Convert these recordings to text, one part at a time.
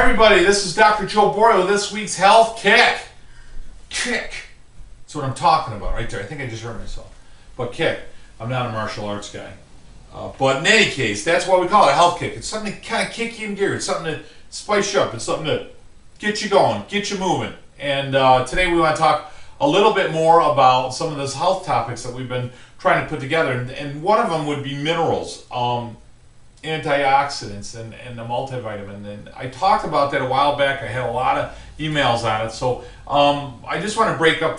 everybody, this is Dr. Joe Borio with this week's Health Kick. Kick. That's what I'm talking about right there. I think I just heard myself. But kick. I'm not a martial arts guy. But in any case, that's why we call it a health kick. It's something to kind of kick you in gear. It's something to spice you up. It's something to get you going, get you moving. And today we want to talk a little bit more about some of those health topics that we've been trying to put together. And one of them would be minerals. Antioxidants and the multivitamin, and I talked about that a while back. I had a lot of emails on it, so I just want to break up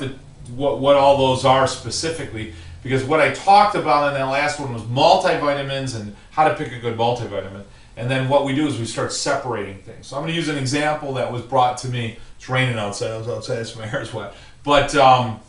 what all those are specifically, because what I talked about in that last one was multivitamins and how to pick a good multivitamin, and then what we do is we start separating things. So I'm going to use an example that was brought to me. It's raining outside. I was outside, so my hair is wet. But an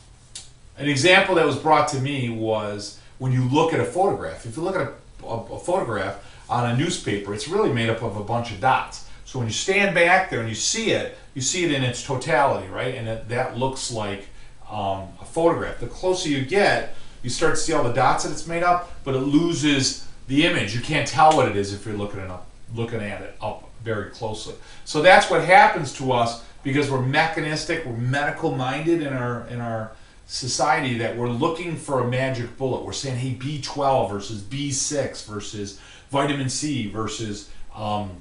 example that was brought to me was when you look at a photograph. If you look at a photograph on a newspaper, it's really made up of a bunch of dots. So when you stand back there and you see it in its totality, right? And that looks like a photograph. The closer you get, you start to see all the dots that it's made up, but it loses the image. You can't tell what it is if you're looking at it up very closely. So that's what happens to us because we're mechanistic, we're medical minded in our society, that we're looking for a magic bullet. We're saying, hey, B12 versus B6 versus vitamin C versus vitamin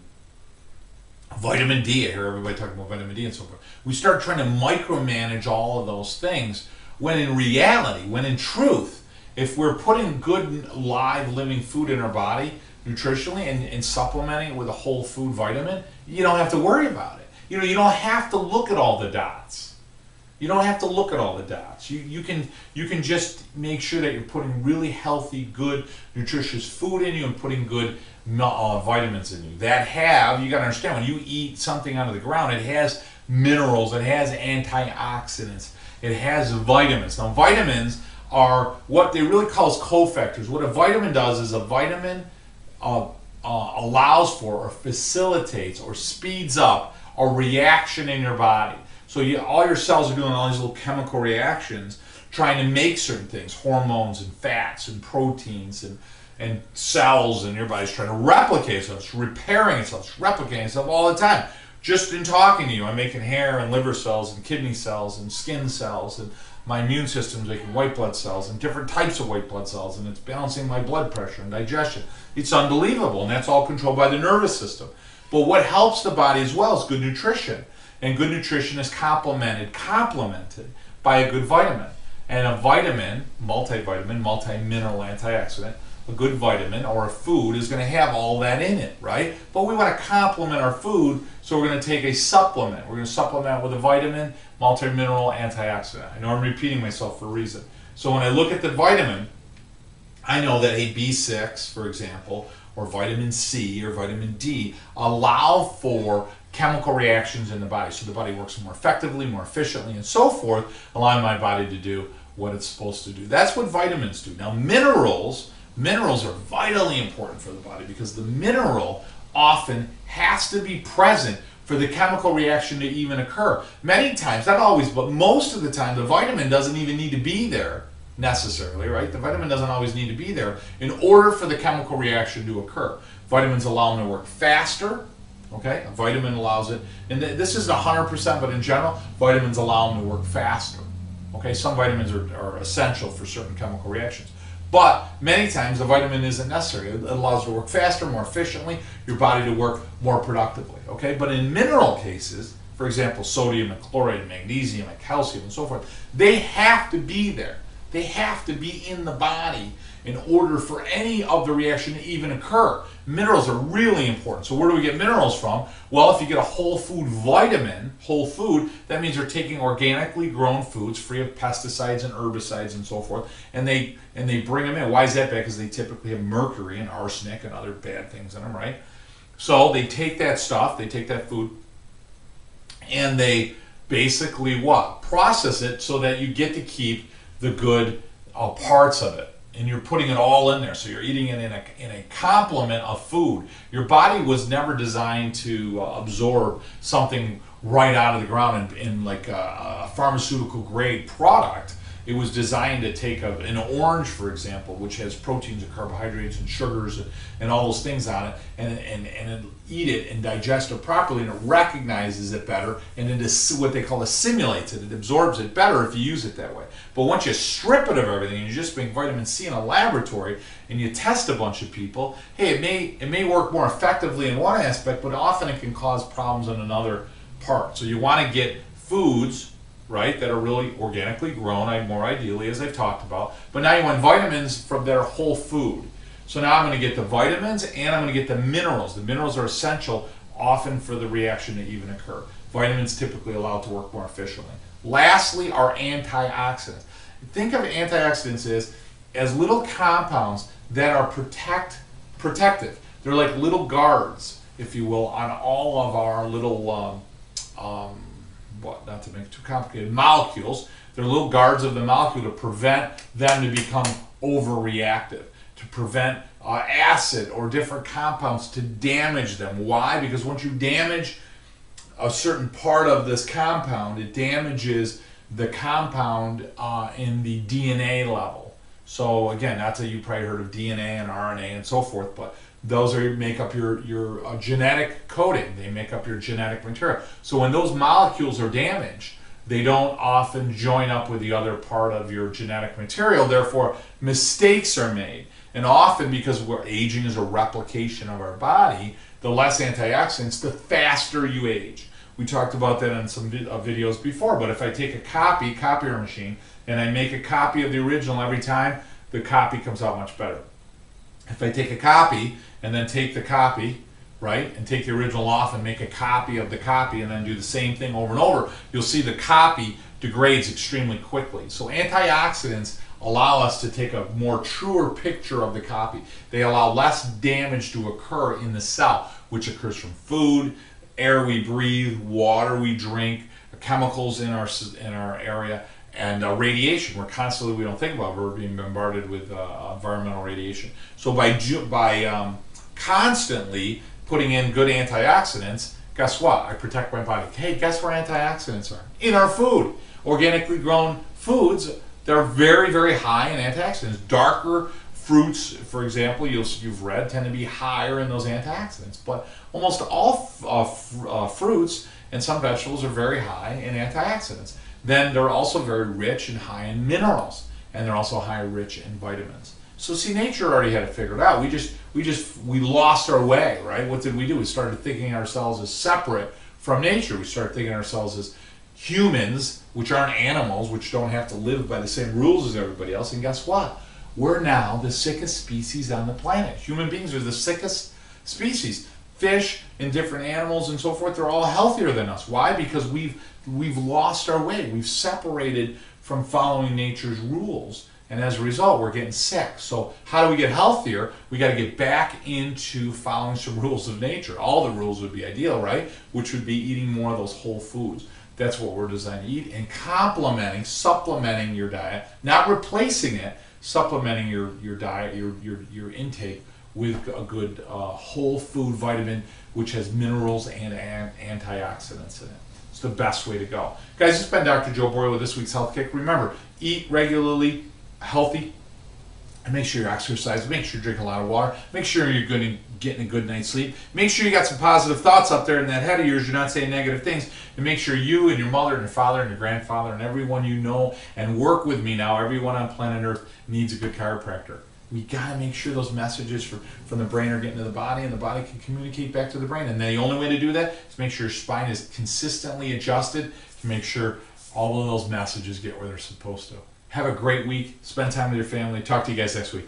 D. I hear everybody talking about vitamin D and so forth. We start trying to micromanage all of those things when in reality, when in truth, if we're putting good live living food in our body nutritionally and supplementing it with a whole food vitamin, you don't have to worry about it. You don't have to look at all the dots. You don't have to look at all the dots. You can just make sure that you're putting really healthy, good, nutritious food in you and putting good vitamins in you. You got to understand, when you eat something out of the ground, it has minerals, it has antioxidants, it has vitamins. Now, vitamins are what they really call as cofactors. What a vitamin does is a vitamin allows for or facilitates or speeds up a reaction in your body. So all your cells are doing all these little chemical reactions trying to make certain things, hormones and fats and proteins and cells, and your body's trying to replicate itself, it's repairing itself, it's replicating itself all the time. Just in talking to you, I'm making hair and liver cells and kidney cells and skin cells, and my immune system's making white blood cells and different types of white blood cells, and it's balancing my blood pressure and digestion. It's unbelievable, and that's all controlled by the nervous system. But what helps the body as well is good nutrition. And good nutrition is complemented by a good vitamin. And a vitamin, multivitamin, multi-mineral antioxidant, a good vitamin or a food is going to have all that in it, right? But we want to complement our food, so we're going to take a supplement. We're going to supplement with a vitamin, multi-mineral antioxidant. I know I'm repeating myself for a reason. So when I look at the vitamin, I know that a B6, for example, or vitamin C or vitamin D allow for chemical reactions in the body, so the body works more effectively, more efficiently, and so forth, allowing my body to do what it's supposed to do. That's what vitamins do. Now, minerals are vitally important for the body, because the mineral often has to be present for the chemical reaction to even occur. Many times, not always, but most of the time, the vitamin doesn't even need to be there necessarily, right? The vitamin doesn't always need to be there in order for the chemical reaction to occur. Vitamins allow them to work faster. Okay, a vitamin allows it, and this isn't 100%, but in general, vitamins allow them to work faster. Okay, some vitamins are essential for certain chemical reactions, but many times a vitamin isn't necessary. It allows it to work faster, more efficiently, your body to work more productively. Okay, but in mineral cases, for example, sodium and chloride, and magnesium and calcium and so forth, they have to be there. They have to be in the body in order for any of the reaction to even occur. Minerals are really important. So where do we get minerals from? Well, if you get a whole food vitamin, whole food, that means you're taking organically grown foods free of pesticides and herbicides and so forth, and they bring them in. Why is that bad? Because they typically have mercury and arsenic and other bad things in them, right? So they take that stuff, they take that food, and they basically what? Process it so that you get to keep the good parts of it. And you're putting it all in there, so you're eating it in a complement of food. Your body was never designed to absorb something right out of the ground in like a pharmaceutical grade product. It was designed to take an orange, for example, which has proteins and carbohydrates and sugars and all those things on it, and eat it and digest it properly, and it recognizes it better, and it is what they call assimilates it. It absorbs it better if you use it that way. But once you strip it of everything and you just make vitamin C in a laboratory and you test a bunch of people, hey, it may work more effectively in one aspect, but often it can cause problems in another part. So you want to get foods, right, that are really organically grown, more ideally, as I've talked about. But now you want vitamins from their whole food. So now I'm going to get the vitamins and I'm going to get the minerals. The minerals are essential often for the reaction to even occur. Vitamins typically allow it to work more efficiently. Lastly, are antioxidants. Think of antioxidants as little compounds that are protective. They're like little guards, if you will, on all of our little not to make it too complicated, molecules. They're little guards of the molecule to prevent them to become overreactive, to prevent acid or different compounds to damage them. Why? Because once you damage a certain part of this compound, it damages the compound in the DNA level. So again, you probably heard of DNA and RNA and so forth, but those make up your genetic coding. They make up your genetic material. So when those molecules are damaged, they don't often join up with the other part of your genetic material. Therefore, mistakes are made. And often, because aging is a replication of our body, the less antioxidants, the faster you age. We talked about that in some videos before, but if I take a copier machine, and I make a copy of the original every time, the copy comes out much better. If I take a copy and then take the copy, right, and take the original off and make a copy of the copy and then do the same thing over and over, you'll see the copy degrades extremely quickly. So antioxidants allow us to take a more truer picture of the copy. They allow less damage to occur in the cell, which occurs from food, air we breathe, water we drink, chemicals in our area, and radiation. We don't think about it, we're being bombarded with environmental radiation. So by constantly putting in good antioxidants, guess what? I protect my body. Hey, guess where antioxidants are? In our food. Organically grown foods, they're very, very high in antioxidants. Darker fruits, for example, you've read, tend to be higher in those antioxidants. But almost all fruits and some vegetables are very high in antioxidants. Then they're also very rich and high in minerals, and they're also rich in vitamins. So see, nature already had it figured out. We lost our way, right? What did we do? We started thinking ourselves as separate from nature. We started thinking ourselves as humans, which aren't animals, which don't have to live by the same rules as everybody else. And guess what? We're now the sickest species on the planet. Human beings are the sickest species. Fish and different animals and so forth, they're all healthier than us. Why? Because we've lost our way. We've separated from following nature's rules, and as a result, we're getting sick. So how do we get healthier? We got to get back into following some rules of nature. All the rules would be ideal, right? Which would be eating more of those whole foods. That's what we're designed to eat, and supplementing your diet, not replacing it, supplementing your diet, your intake with a good whole food vitamin, which has minerals and antioxidants in it. It's the best way to go. Guys, this has been Dr. Joe Borio with this week's Health Kick. Remember, eat regularly, healthy, and make sure you're exercising. Make sure you drink a lot of water. Make sure you're getting a good night's sleep. Make sure you got some positive thoughts up there in that head of yours. You're not saying negative things. And make sure you and your mother and your father and your grandfather and everyone you know and work with me now, everyone on planet Earth needs a good chiropractor. We got to make sure those messages from the brain are getting to the body, and the body can communicate back to the brain. And the only way to do that is make sure your spine is consistently adjusted to make sure all of those messages get where they're supposed to. Have a great week. Spend time with your family. Talk to you guys next week.